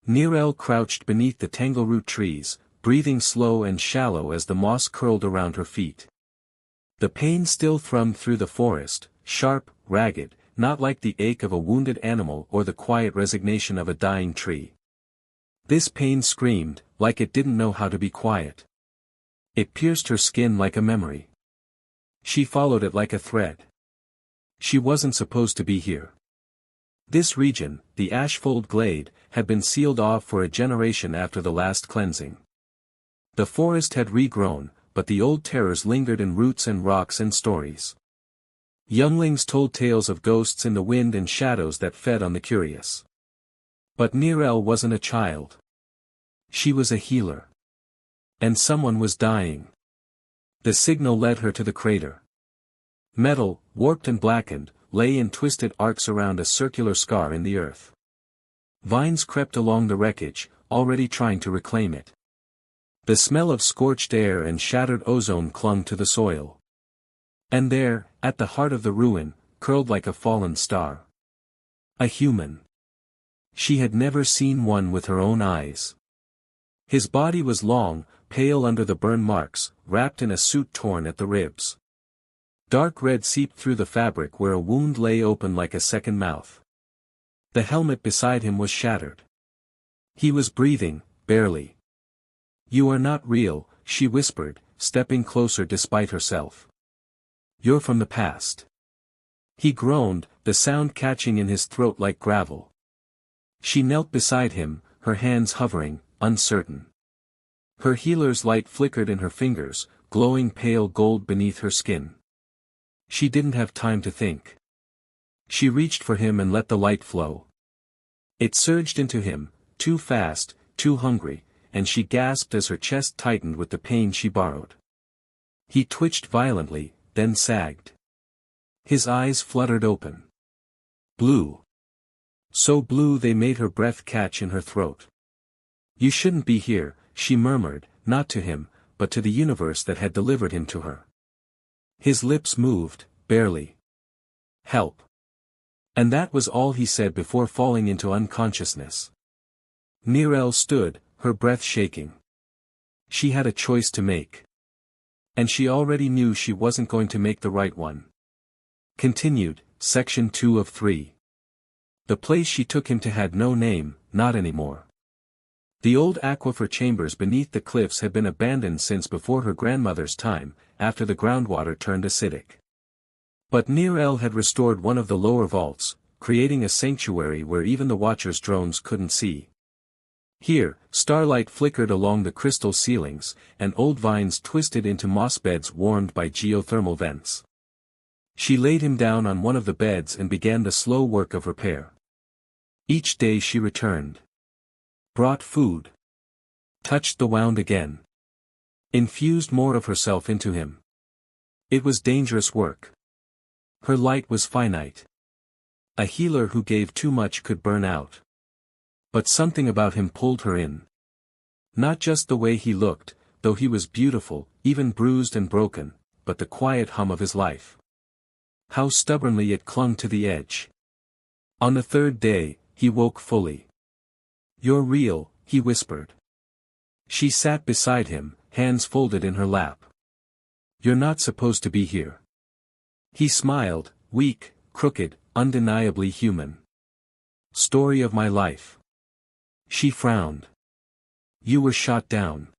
Nirel crouched beneath the tangleroot trees, breathing slow and shallow as the moss curled around her feet. The pain still thrummed through the forest, sharp, ragged, not like the ache of a wounded animal or the quiet resignation of a dying tree. This pain screamed, like it didn't know how to be quiet. It pierced her skin like a memory. She followed it like a thread. She wasn't supposed to be here. This region, the Ashfold Glade, had been sealed off for a generation after the last cleansing. The forest had regrown, but the old terrors lingered in roots and rocks and stories. Younglings told tales of ghosts in the wind and shadows that fed on the curious. But Nirel wasn't a child. She was a healer. And someone was dying. The signal led her to the crater. Metal, warped and blackened, lay in twisted arcs around a circular scar in the earth. Vines crept along the wreckage, already trying to reclaim it. The smell of scorched air and shattered ozone clung to the soil. And there, at the heart of the ruin, curled like a fallen star. A human. She had never seen one with her own eyes. His body was long, pale under the burn marks, wrapped in a suit torn at the ribs. Dark red seeped through the fabric where a wound lay open like a second mouth. The helmet beside him was shattered. He was breathing, barely. "You are not real," she whispered, stepping closer despite herself. "You're from the past." He groaned, the sound catching in his throat like gravel. She knelt beside him, her hands hovering, uncertain. Her healer's light flickered in her fingers, glowing pale gold beneath her skin. She didn't have time to think. She reached for him and let the light flow. It surged into him, too fast, too hungry, and she gasped as her chest tightened with the pain she borrowed. He twitched violently, then sagged. His eyes fluttered open. Blue. So blue they made her breath catch in her throat. "You shouldn't be here," she murmured, not to him, but to the universe that had delivered him to her. His lips moved, barely. "Help." And that was all he said before falling into unconsciousness. Nirel stood, her breath shaking. She had a choice to make. And she already knew she wasn't going to make the right one. Continued, Section 2 of 3. The place she took him to had no name, not anymore. The old aquifer chambers beneath the cliffs had been abandoned since before her grandmother's time, after the groundwater turned acidic. But Nirel had restored one of the lower vaults, creating a sanctuary where even the Watcher's drones couldn't see. Here, starlight flickered along the crystal ceilings, and old vines twisted into moss beds warmed by geothermal vents. She laid him down on one of the beds and began the slow work of repair. Each day she returned. Brought food. Touched the wound again. Infused more of herself into him. It was dangerous work. Her light was finite. A healer who gave too much could burn out. But something about him pulled her in. Not just the way he looked, though he was beautiful, even bruised and broken, but the quiet hum of his life. How stubbornly it clung to the edge. On the third day, he woke fully. "You're real," he whispered. She sat beside him, hands folded in her lap. "You're not supposed to be here." He smiled, weak, crooked, undeniably human. "Story of my life." She frowned. "You were shot down."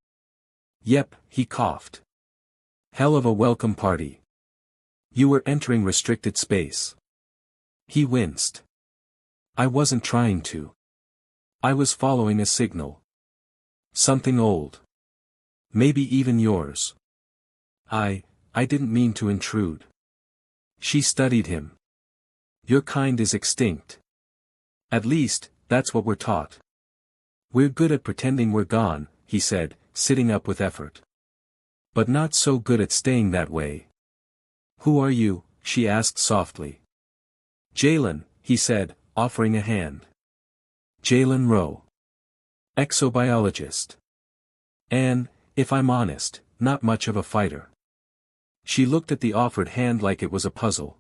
"Yep," he coughed. "Hell of a welcome party." "You were entering restricted space." He winced. "I wasn't trying to. I was following a signal. Something old. Maybe even yours. I didn't mean to intrude." She studied him. "Your kind is extinct. At least, that's what we're taught. We're good at pretending we're gone," he said, sitting up with effort. "But not so good at staying that way." "Who are you?" she asked softly. "Jalen," he said, offering a hand. "Jalen Rowe. Exobiologist. And, if I'm honest, not much of a fighter." She looked at the offered hand like it was a puzzle.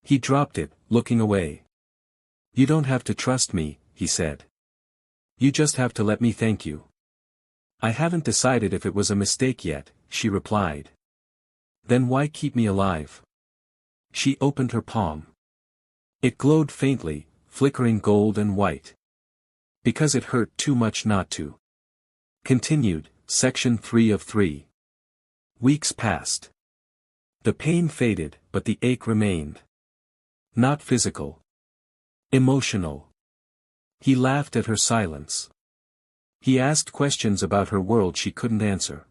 He dropped it, looking away. "You don't have to trust me," he said. You just have to let me thank you. I haven't decided if it was a mistake yet, she replied. Then why keep me alive? She opened her palm. It glowed faintly, flickering gold and white. Because it hurt too much not to. Continued, Section 3 of 3. Weeks passed. The pain faded, but the ache remained. Not physical. Emotional. He laughed at her silence. He asked questions about her world she couldn't answer.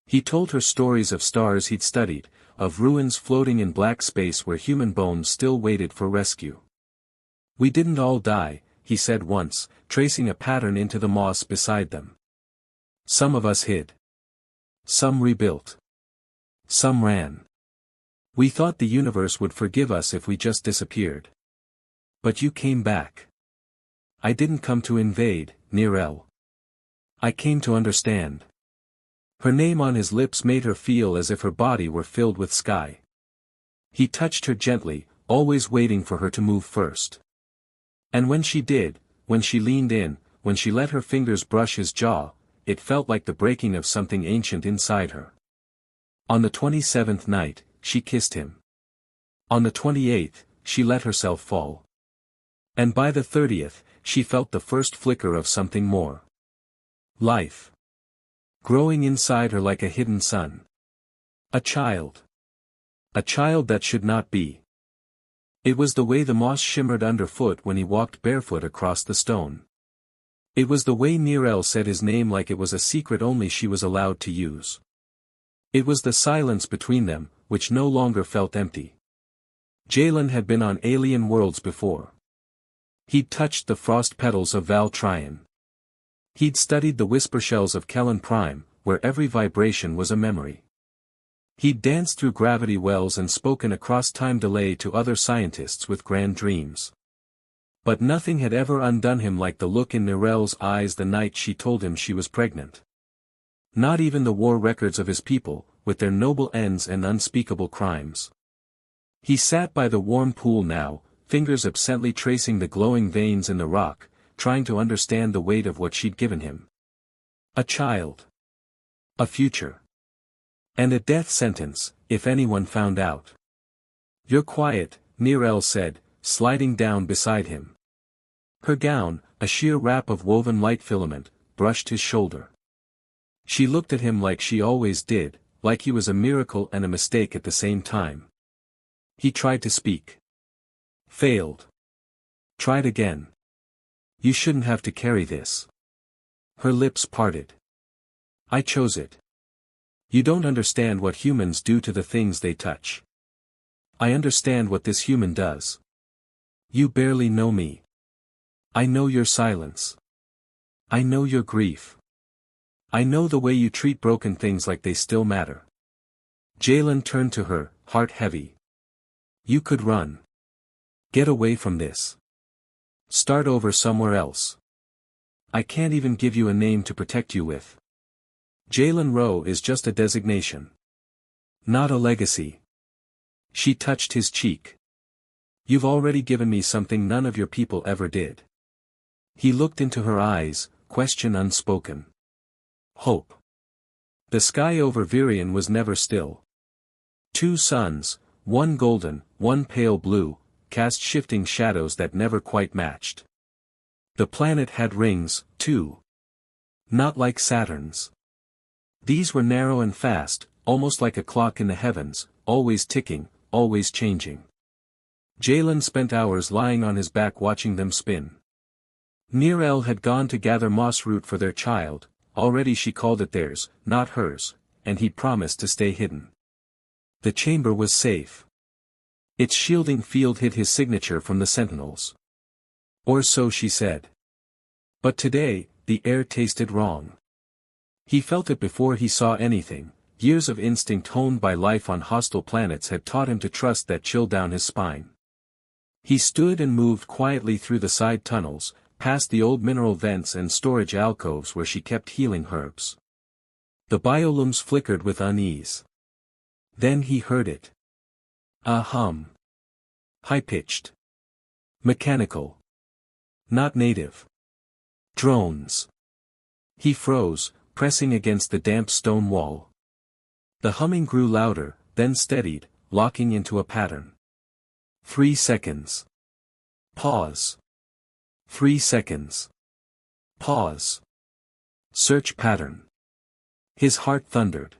He told her stories of stars he'd studied, of ruins floating in black space where human bones still waited for rescue. We didn't all die, he said once, tracing a pattern into the moss beside them. Some of us hid. Some rebuilt. Some ran. We thought the universe would forgive us if we just disappeared. But you came back. I didn't come to invade, Nirel. I came to understand. Her name on his lips made her feel as if her body were filled with sky. He touched her gently, always waiting for her to move first. And when she did, when she leaned in, when she let her fingers brush his jaw, it felt like the breaking of something ancient inside her. On the 27th night, she kissed him. On the 28th, she let herself fall. And by the 30th, she felt the first flicker of something more. Life. Growing inside her like a hidden sun. A child. A child that should not be. It was the way the moss shimmered underfoot when he walked barefoot across the stone. It was the way Nirel said his name like it was a secret only she was allowed to use. It was the silence between them, which no longer felt empty. Jalen had been on alien worlds before. He'd touched the frost petals of Val Tryon. He'd studied the whisper shells of Kellen Prime, where every vibration was a memory. He'd danced through gravity wells and spoken across time delay to other scientists with grand dreams. But nothing had ever undone him like the look in Nirel's eyes the night she told him she was pregnant. Not even the war records of his people, with their noble ends and unspeakable crimes. He sat by the warm pool now, fingers absently tracing the glowing veins in the rock, trying to understand the weight of what she'd given him. A child. A future. And a death sentence, if anyone found out. You're quiet, Nirel said, sliding down beside him. Her gown, a sheer wrap of woven light filament, brushed his shoulder. She looked at him like she always did, like he was a miracle and a mistake at the same time. He tried to speak. Failed. Tried again. You shouldn't have to carry this. Her lips parted. I chose it. You don't understand what humans do to the things they touch. I understand what this human does. You barely know me. I know your silence. I know your grief. I know the way you treat broken things like they still matter. Jalen turned to her, heart heavy. You could run. Get away from this. Start over somewhere else. I can't even give you a name to protect you with. Jalen Rowe is just a designation. Not a legacy. She touched his cheek. You've already given me something none of your people ever did. He looked into her eyes, question unspoken. Hope. The sky over Virion was never still. Two suns, one golden, one pale blue, cast shifting shadows that never quite matched. The planet had rings, too. Not like Saturn's. These were narrow and fast, almost like a clock in the heavens, always ticking, always changing. Jalen spent hours lying on his back watching them spin. Nirel had gone to gather moss root for their child, already she called it theirs, not hers, and he promised to stay hidden. The chamber was safe. Its shielding field hid his signature from the sentinels. Or so she said. But today, the air tasted wrong. He felt it before he saw anything. Years of instinct honed by life on hostile planets had taught him to trust that chill down his spine. He stood and moved quietly through the side tunnels, past the old mineral vents and storage alcoves where she kept healing herbs. The biolumes flickered with unease. Then he heard it. A hum. High-pitched. Mechanical. Not native. Drones. He froze, pressing against the damp stone wall. The humming grew louder, then steadied, locking into a pattern. 3 seconds. Pause. 3 seconds. Pause. Search pattern. His heart thundered.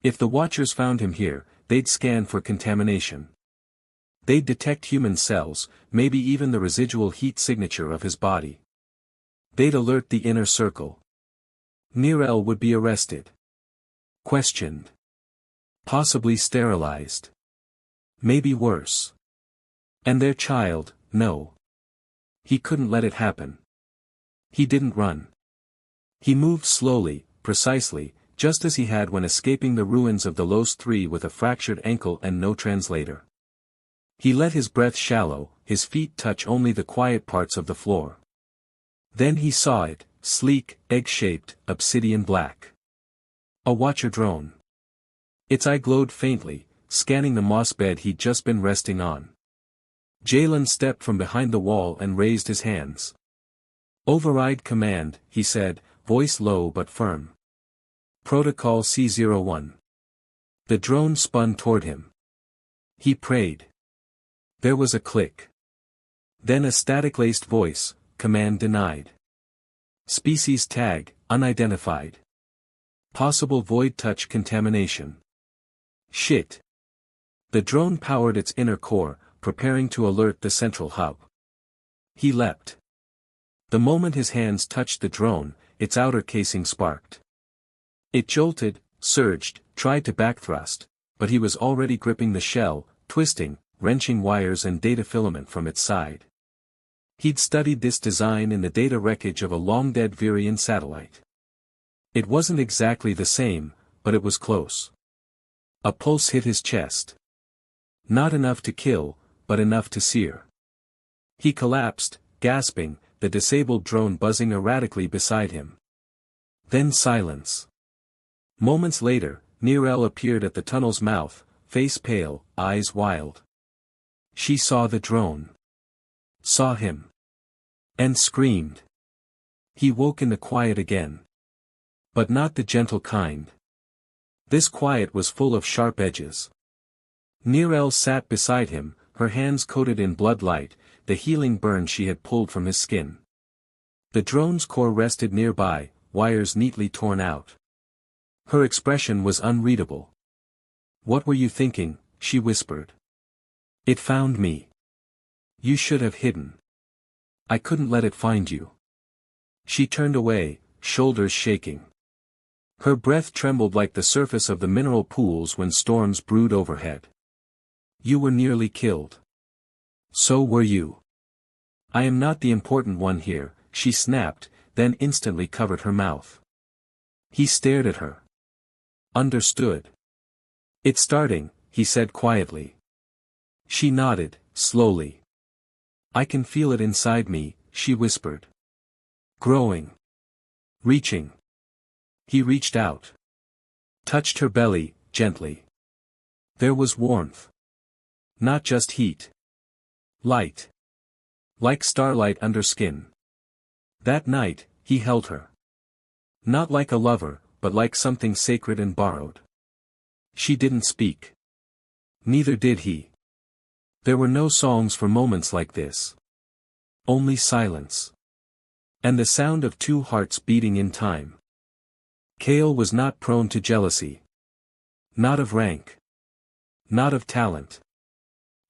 If the Watchers found him here, they'd scan for contamination. They'd detect human cells, maybe even the residual heat signature of his body. They'd alert the inner circle. Nirel would be arrested. Questioned. Possibly sterilized. Maybe worse. And their child, no. He couldn't let it happen. He didn't run. He moved slowly, precisely, just as he had when escaping the ruins of the Los 3 with a fractured ankle and no translator. He let his breath shallow, his feet touch only the quiet parts of the floor. Then he saw it, sleek, egg-shaped, obsidian black. A Watcher drone. Its eye glowed faintly, scanning the moss bed he'd just been resting on. Jalen stepped from behind the wall and raised his hands. "Override command," he said, voice low but firm. "Protocol C-01." The drone spun toward him. He prayed. There was a click. Then a static-laced voice, "Command denied. Species tag, unidentified. Possible void touch contamination." Shit. The drone powered its inner core, preparing to alert the central hub. He leapt. The moment his hands touched the drone, its outer casing sparked. It jolted, surged, tried to backthrust, but he was already gripping the shell, twisting, wrenching wires and data filament from its side. He'd studied this design in the data wreckage of a long-dead Virian satellite. It wasn't exactly the same, but it was close. A pulse hit his chest. Not enough to kill, but enough to sear. He collapsed, gasping, the disabled drone buzzing erratically beside him. Then silence. Moments later, Nirel appeared at the tunnel's mouth, face pale, eyes wild. She saw the drone. Saw him. And screamed. He woke in the quiet again. But not the gentle kind. This quiet was full of sharp edges. Nirel sat beside him, her hands coated in blood light, the healing burn she had pulled from his skin. The drone's core rested nearby, wires neatly torn out. Her expression was unreadable. "What were you thinking?" she whispered. "It found me. You should have hidden. I couldn't let it find you." She turned away, shoulders shaking. Her breath trembled like the surface of the mineral pools when storms brewed overhead. "You were nearly killed. So were you. I am not the important one here," she snapped, then instantly covered her mouth. He stared at her. "Understood. It's starting," he said quietly. She nodded, slowly. "I can feel it inside me," she whispered. "Growing. Reaching." He reached out. Touched her belly, gently. There was warmth. Not just heat. Light. Like starlight under skin. That night, he held her. Not like a lover, but like something sacred and borrowed. She didn't speak. Neither did he. There were no songs for moments like this. Only silence. And the sound of two hearts beating in time. Kale was not prone to jealousy. Not of rank. Not of talent.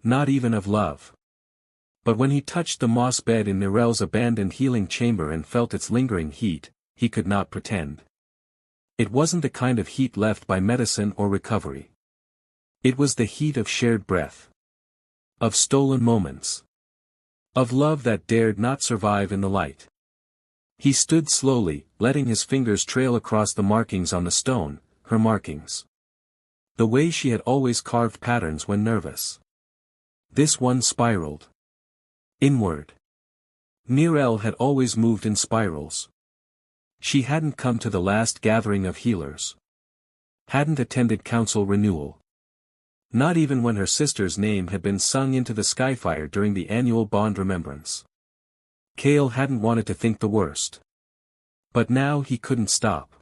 Not even of love. But when he touched the moss bed in Nirel's abandoned healing chamber and felt its lingering heat, he could not pretend. It wasn't the kind of heat left by medicine or recovery. It was the heat of shared breath. Of stolen moments. Of love that dared not survive in the light. He stood slowly, letting his fingers trail across the markings on the stone, her markings. The way she had always carved patterns when nervous. This one spiraled. Inward. Nirel had always moved in spirals. She hadn't come to the last gathering of healers. Hadn't attended council renewal. Not even when her sister's name had been sung into the skyfire during the annual bond remembrance. Kale hadn't wanted to think the worst. But now he couldn't stop.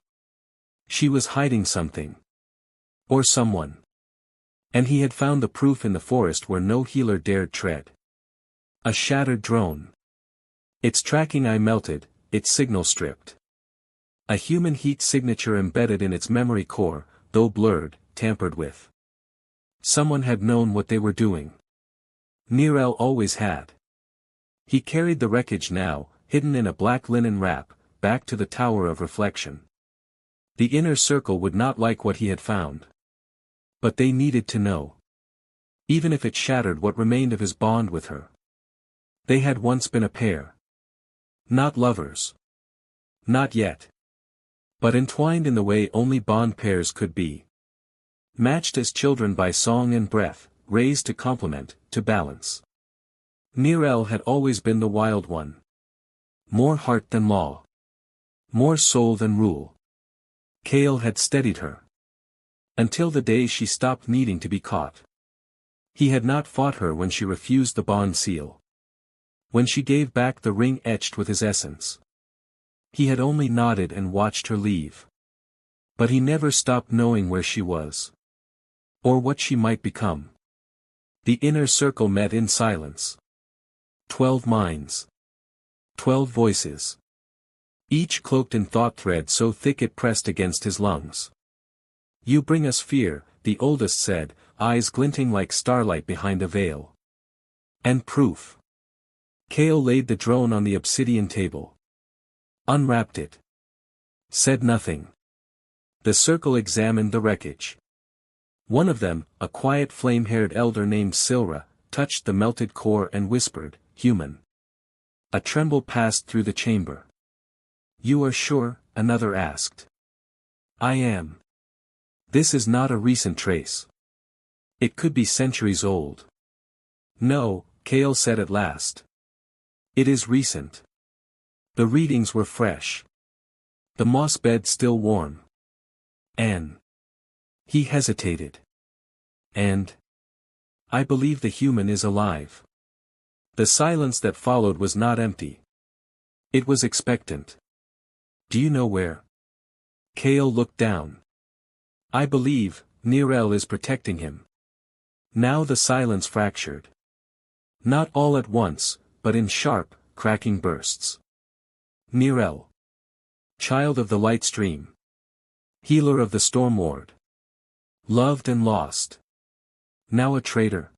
She was hiding something. Or someone. And he had found the proof in the forest where no healer dared tread. A shattered drone. Its tracking eye melted, its signal stripped. A human heat signature embedded in its memory core, though blurred, tampered with. Someone had known what they were doing. Nirel always had. He carried the wreckage now, hidden in a black linen wrap, back to the Tower of Reflection. The inner circle would not like what he had found. But they needed to know. Even if it shattered what remained of his bond with her. They had once been a pair. Not lovers. Not yet. But entwined in the way only bond pairs could be. Matched as children by song and breath, raised to complement, to balance. Nirel had always been the wild one. More heart than law. More soul than rule. Kale had steadied her. Until the day she stopped needing to be caught. He had not fought her when she refused the bond seal. When she gave back the ring etched with his essence. He had only nodded and watched her leave. But he never stopped knowing where she was. Or what she might become. The inner circle met in silence. 12 minds. 12 voices. Each cloaked in thought thread so thick it pressed against his lungs. You bring us fear, the oldest said, eyes glinting like starlight behind a veil. And proof. Kale laid the drone on the obsidian table. Unwrapped it. Said nothing. The circle examined the wreckage. One of them, a quiet flame-haired elder named Silra, touched the melted core and whispered, "Human." A tremble passed through the chamber. "You are sure?" another asked. "I am. This is not a recent trace. It could be centuries old." "No," Kale said at last. "It is recent. The readings were fresh. The moss bed still warm. And..." He hesitated. "And... I believe the human is alive." The silence that followed was not empty. It was expectant. "Do you know where?" Kale looked down. "I believe, Nirel is protecting him." Now the silence fractured. Not all at once, but in sharp, cracking bursts. Nirel. Child of the light stream. Healer of the storm ward. Loved and lost. Now a traitor.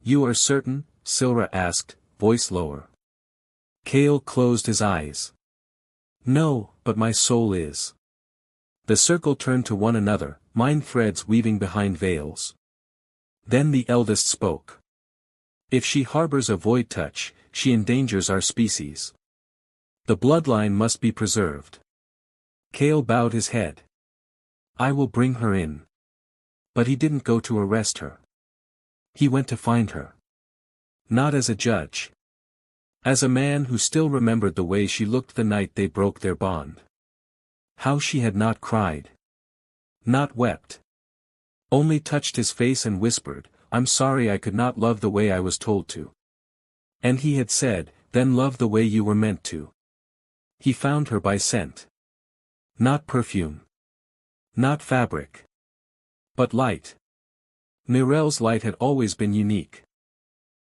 "You are certain?" Silra asked, voice lower. Kale closed his eyes. "No, but my soul is." The circle turned to one another, mind threads weaving behind veils. Then the eldest spoke. "If she harbors a void touch, she endangers our species. The bloodline must be preserved." Kale bowed his head. "I will bring her in." But he didn't go to arrest her. He went to find her. Not as a judge. As a man who still remembered the way she looked the night they broke their bond. How she had not cried. Not wept. Only touched his face and whispered, "I'm sorry I could not love the way I was told to." And he had said, "Then love the way you were meant to." He found her by scent. Not perfume. Not fabric. But light. Nirel's light had always been unique.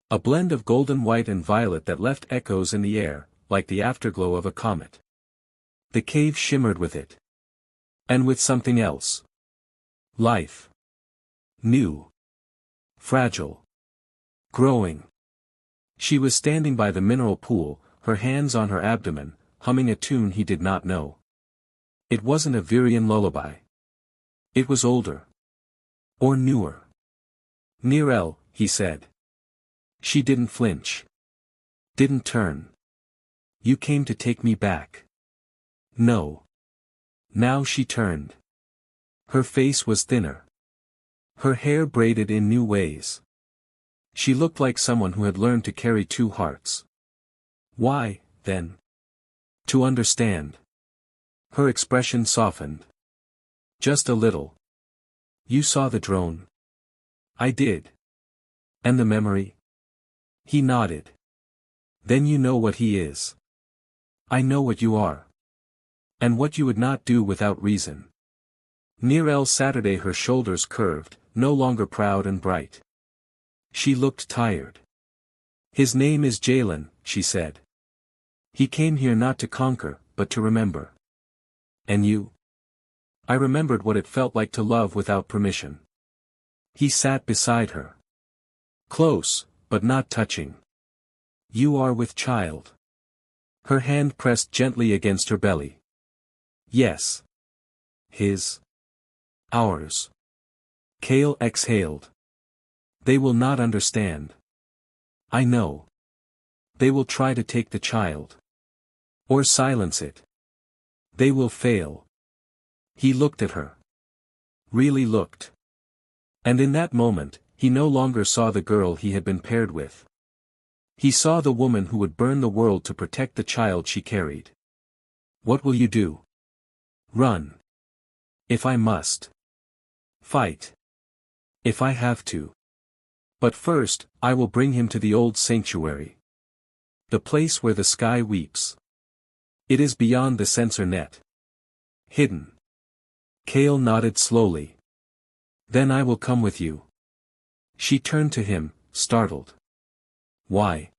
A blend of golden white and violet that left echoes in the air, like the afterglow of a comet. The cave shimmered with it. And with something else. Life. New. Fragile. Growing. She was standing by the mineral pool, her hands on her abdomen, humming a tune he did not know. It wasn't a Virian lullaby. It was older. Or newer. "Nirel," he said. She didn't flinch. Didn't turn. "You came to take me back." "No." Now she turned. Her face was thinner. Her hair braided in new ways. She looked like someone who had learned to carry two hearts. "Why, then?" "To understand." Her expression softened. "Just a little." "You saw the drone?" "I did." "And the memory?" He nodded. Then you know what he is. I know what you are. And what you would not do without reason. Near Saturday, her shoulders curved, no longer proud and bright. She looked tired. His name is Jalen, she said. He came here not to conquer, but to remember. And you? I remembered what it felt like to love without permission. He sat beside her. Close, but not touching. You are with child. Her hand pressed gently against her belly. Yes. His. Ours. Cale exhaled. They will not understand. I know. They will try to take the child. Or silence it. They will fail. He looked at her. Really looked. And in that moment, he no longer saw the girl he had been paired with. He saw the woman who would burn the world to protect the child she carried. What will you do? Run. If I must. Fight. If I have to. But first, I will bring him to the old sanctuary. The place where the sky weeps. It is beyond the sensor net. Hidden. Cale nodded slowly. Then I will come with you. She turned to him, startled. Why?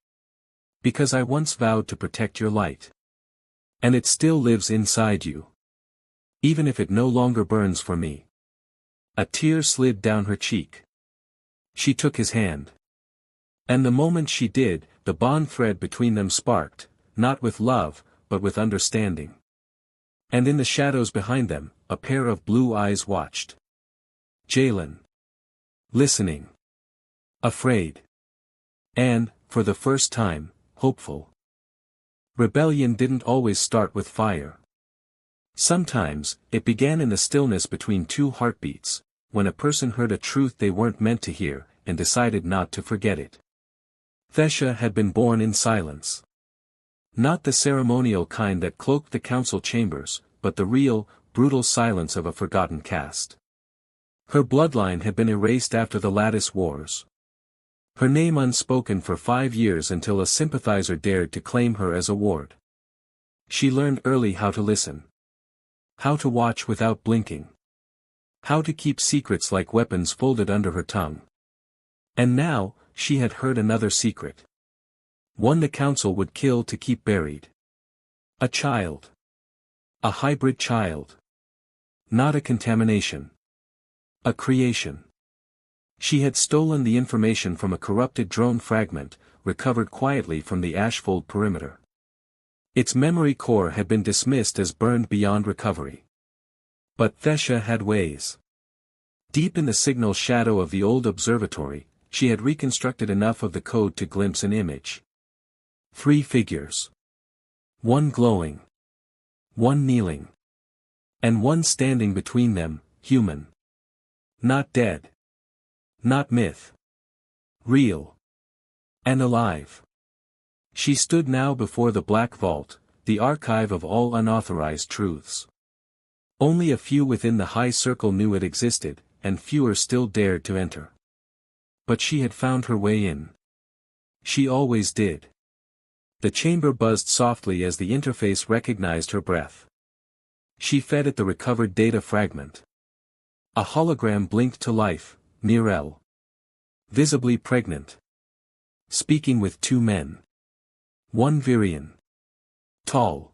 Because I once vowed to protect your light. And it still lives inside you. Even if it no longer burns for me. A tear slid down her cheek. She took his hand. And the moment she did, the bond thread between them sparked, not with love, but with understanding. And in the shadows behind them, a pair of blue eyes watched. Jalen. Listening. Afraid. And, for the first time, hopeful. Rebellion didn't always start with fire. Sometimes, it began in the stillness between two heartbeats, when a person heard a truth they weren't meant to hear, and decided not to forget it. Thesha had been born in silence. Not the ceremonial kind that cloaked the council chambers, but the real, brutal silence of a forgotten caste. Her bloodline had been erased after the Lattice Wars. Her name unspoken for 5 years until a sympathizer dared to claim her as a ward. She learned early how to listen. How to watch without blinking. How to keep secrets like weapons folded under her tongue. And now, she had heard another secret. One the council would kill to keep buried. A child. A hybrid child. Not a contamination. A creation. She had stolen the information from a corrupted drone fragment, recovered quietly from the ashfold perimeter. Its memory core had been dismissed as burned beyond recovery. But Thesha had ways. Deep in the signal shadow of the old observatory, she had reconstructed enough of the code to glimpse an image. 3 figures. One glowing. One kneeling. And one standing between them, human. Not dead. Not myth. Real. And alive. She stood now before the Black Vault, the archive of all unauthorized truths. Only a few within the high circle knew it existed, and fewer still dared to enter. But she had found her way in. She always did. The chamber buzzed softly as the interface recognized her breath. She fed at the recovered data fragment. A hologram blinked to life, Mirel. Visibly pregnant. Speaking with 2 men. One Virian. Tall.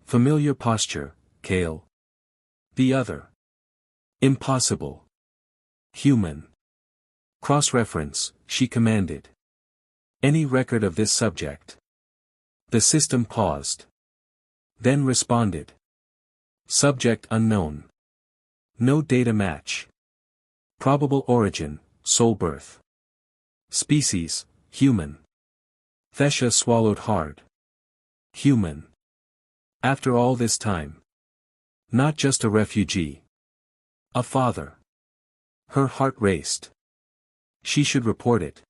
Familiar posture, Cale. The other. Impossible. Human. Cross-reference, she commanded. Any record of this subject. The system paused. Then responded. Subject unknown. No data match. Probable origin, sole birth. Species, human. Thesha swallowed hard. Human. After all this time. Not just a refugee. A father. Her heart raced. She should report it.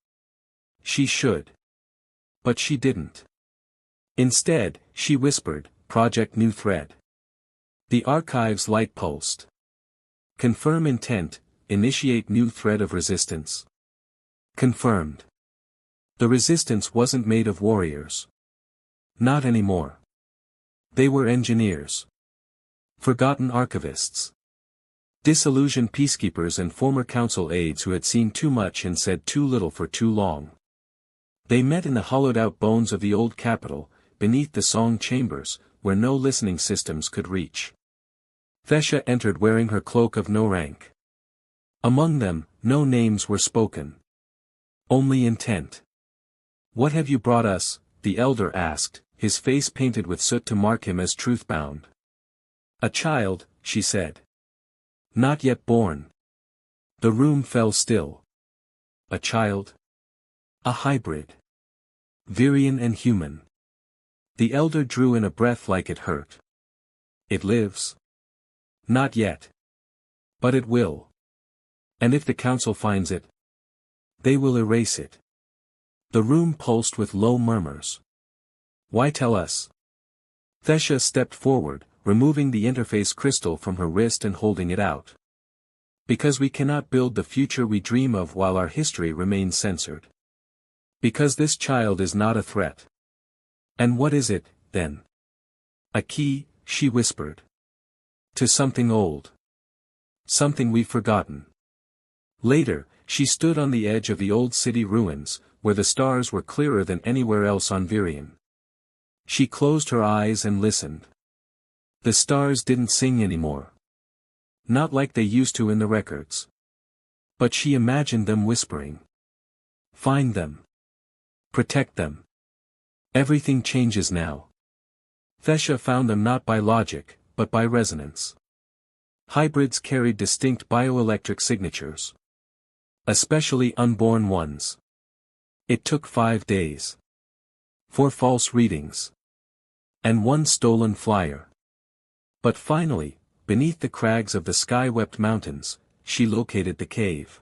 She should. But she didn't. Instead, she whispered, Project New Thread. The archive's light pulsed. Confirm intent, initiate new thread of resistance. Confirmed. The resistance wasn't made of warriors. Not anymore. They were engineers. Forgotten archivists. Disillusioned peacekeepers and former council aides who had seen too much and said too little for too long. They met in the hollowed-out bones of the old capital, beneath the song chambers, where no listening systems could reach. Thesha entered wearing her cloak of no rank. Among them, no names were spoken. Only intent. "What have you brought us?" the elder asked, his face painted with soot to mark him as truth-bound. "A child," she said. "Not yet born." The room fell still. A child? A hybrid. Virian and human. The elder drew in a breath like it hurt. "It lives?" "Not yet. But it will. And if the council finds it, they will erase it." The room pulsed with low murmurs. "Why tell us?" Thesha stepped forward, removing the interface crystal from her wrist and holding it out. "Because we cannot build the future we dream of while our history remains censored. Because this child is not a threat." "And what is it, then?" "A key," she whispered. "To something old. Something we've forgotten." Later, she stood on the edge of the old city ruins, where the stars were clearer than anywhere else on Virion. She closed her eyes and listened. The stars didn't sing anymore. Not like they used to in the records. But she imagined them whispering. "Find them. Protect them. Everything changes now." Thesha found them not by logic, but by resonance. Hybrids carried distinct bioelectric signatures. Especially unborn ones. It took 5 days. 4 false readings. And 1 stolen flyer. But finally, beneath the crags of the sky-wept mountains, she located the cave.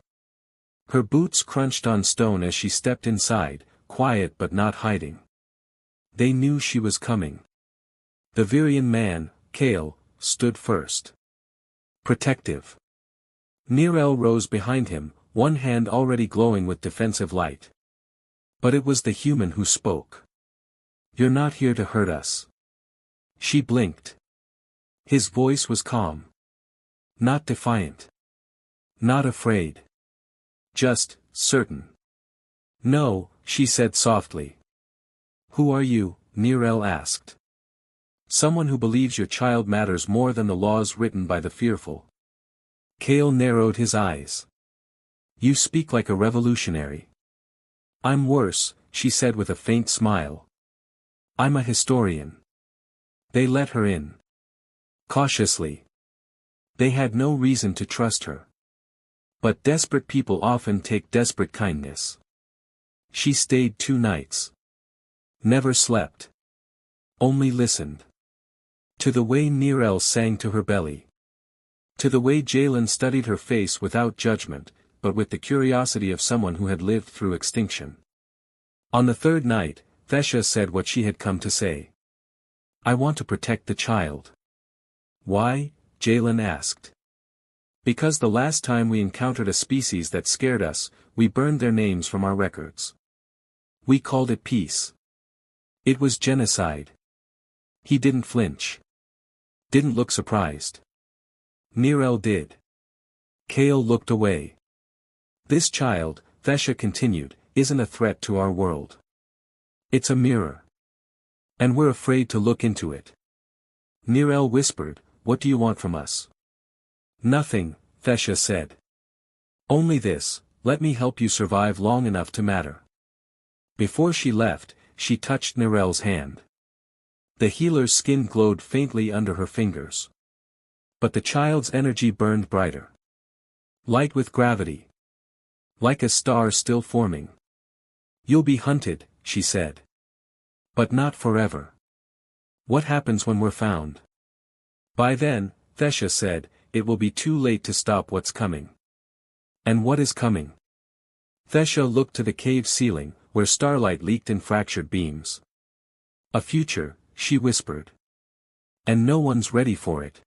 Her boots crunched on stone as she stepped inside, quiet but not hiding. They knew she was coming. The Virion man, Kale, stood first. Protective. Nirel rose behind him, one hand already glowing with defensive light. But it was the human who spoke. "You're not here to hurt us." She blinked. His voice was calm. Not defiant. Not afraid. Just, certain. "No," she said softly. "Who are you?" Nirel asked. "Someone who believes your child matters more than the laws written by the fearful." Kale narrowed his eyes. "You speak like a revolutionary." "I'm worse," she said with a faint smile. "I'm a historian." They let her in. Cautiously. They had no reason to trust her. But desperate people often take desperate kindness. She stayed 2 nights. Never slept. Only listened. To the way Nirel sang to her belly. To the way Jalen studied her face without judgment, but with the curiosity of someone who had lived through extinction. On the 3rd night, Thesha said what she had come to say. "I want to protect the child." "Why?" Jalen asked. "Because the last time we encountered a species that scared us, we burned their names from our records. We called it peace. It was genocide." He didn't flinch. Didn't look surprised. Nirel did. Kale looked away. "This child," Thesha continued, "isn't a threat to our world. It's a mirror. And we're afraid to look into it." Nirel whispered, "What do you want from us?" "Nothing," Thesha said. "Only this, let me help you survive long enough to matter." Before she left, she touched Nirel's hand. The healer's skin glowed faintly under her fingers. But the child's energy burned brighter. Light with gravity. Like a star still forming. "You'll be hunted," she said. "But not forever. What happens when we're found?" "By then," Thesha said, "it will be too late to stop what's coming." "And what is coming?" Thesha looked to the cave ceiling, where starlight leaked in fractured beams. "A future," she whispered. "And no one's ready for it."